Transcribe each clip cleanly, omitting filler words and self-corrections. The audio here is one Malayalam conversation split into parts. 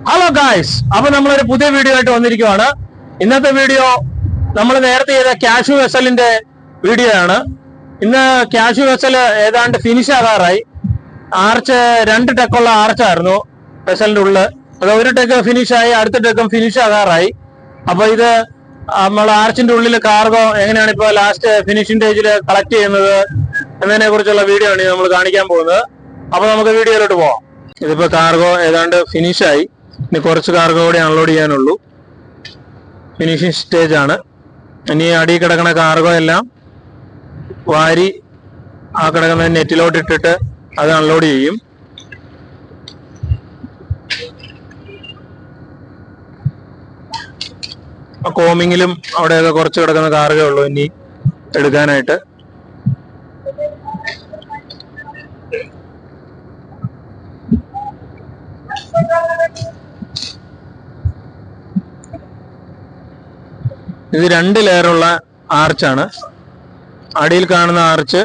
ഹലോ ഗായ്സ്, അപ്പൊ നമ്മളൊരു പുതിയ വീഡിയോ ആയിട്ട് വന്നിരിക്കുവാണ്. ഇന്നത്തെ വീഡിയോ നമ്മൾ നേരത്തെ ചെയ്ത ക്യാഷു വെസലിന്റെ വീഡിയോ ആണ്. ഇന്ന് ക്യാഷു വെസൽ ഏതാണ്ട് ഫിനിഷ് ആകാറായി. ആർച്ച് 2 ടെക്കുള്ള ആർച്ചായിരുന്നു വെസലിന്റെ ഉള്ളിൽ. അത് ഒരു ടെക്ക് ഫിനിഷായി, അടുത്ത ടെക്കും ഫിനിഷ് ആകാറായി. അപ്പൊ ഇത് നമ്മൾ ആർച്ചിന്റെ ഉള്ളിൽ കാർഗോ എങ്ങനെയാണ് ഇപ്പൊ ലാസ്റ്റ് ഫിനിഷിംഗ് സ്റ്റേജിൽ കളക്ട് ചെയ്യുന്നത് എന്നതിനെ കുറിച്ചുള്ള വീഡിയോ ആണ് നമ്മൾ കാണിക്കാൻ പോകുന്നത്. അപ്പൊ നമുക്ക് വീഡിയോയിലോട്ട് പോവാം. ഇതിപ്പോ കാർഗോ ഏതാണ്ട് ഫിനിഷായി. ഇനി കുറച്ച് കാർഗോ കൂടി അൺലോഡ് ചെയ്യാനുള്ളൂ. ഫിനിഷിംഗ് സ്റ്റേജ് ആണ്. ഇനി അടിയിൽ കിടക്കുന്ന കാർഗോ എല്ലാം വാരി ആ കിടക്കുന്ന നെറ്റിലോട്ട് ഇട്ടിട്ട് അത് അൺലോഡ് ചെയ്യും. കോമിങ്ങിലും അവിടെയൊക്കെ കുറച്ച് കിടക്കുന്ന കാർഗോ ഉള്ളൂ ഇനി എടുക്കാനായിട്ട്. ഇത് 2 ലെയറുള്ള ആർച്ചാണ്. അടിയിൽ കാണുന്ന ആർച്ച്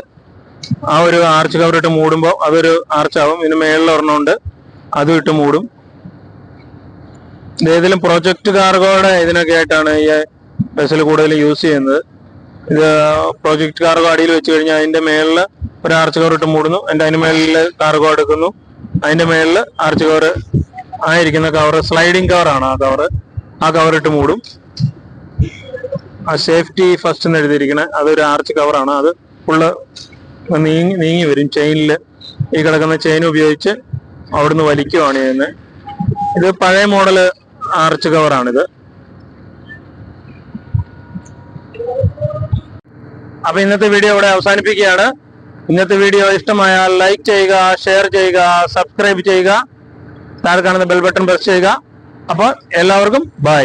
ആ ഒരു ആർച്ച് കവർ ഇട്ട് മൂടുമ്പോൾ അതൊരു ആർച്ചാവും. ഇതിന് മേളിൽ ഒരെണ്ണമുണ്ട്, അതും ഇട്ട് മൂടും. ഏതെങ്കിലും പ്രൊജക്ട് കാർഗോയുടെ ഇതിനൊക്കെ ആയിട്ടാണ് ഈ വെസൽ കൂടുതൽ യൂസ് ചെയ്യുന്നത്. ഇത് പ്രൊജക്ട് കാർഗോ അടിയിൽ വെച്ച് കഴിഞ്ഞാൽ അതിന്റെ മേളിൽ ഒരു ആർച്ച് കവർ ഇട്ട് മൂടുന്നു, അതിന് മേളിൽ കാർഗോ എടുക്കുന്നു, അതിന്റെ മേളിൽ ആർച്ച് കവർ ആയിരിക്കുന്ന കവർ സ്ലൈഡിങ് കവറാണ്. ആ കവർ ഇട്ട് മൂടും. ആ സേഫ്റ്റി ഫസ്റ്റ് എന്ന് എഴുതിയിരിക്കണേ അതൊരു ആർച്ച് കവറാണ്. അത് ഫുള്ള് നീങ്ങി വരും. ചെയിനിൽ ഈ കിടക്കുന്ന ചെയിൻ ഉപയോഗിച്ച് അവിടുന്ന് വലിക്കുവാണ് ചെയ്യുന്നത്. ഇത് പഴയ മോഡല് ആർച്ച് കവറാണിത്. അപ്പൊ ഇന്നത്തെ വീഡിയോ ഇവിടെ അവസാനിപ്പിക്കുകയാണ്. ഇന്നത്തെ വീഡിയോ ഇഷ്ടമായാൽ ലൈക്ക് ചെയ്യുക, ഷെയർ ചെയ്യുക, സബ്സ്ക്രൈബ് ചെയ്യുക, താഴെ കാണുന്ന ബെൽ ബട്ടൺ പ്രസ് ചെയ്യുക. അപ്പോൾ എല്ലാവർക്കും ബൈ.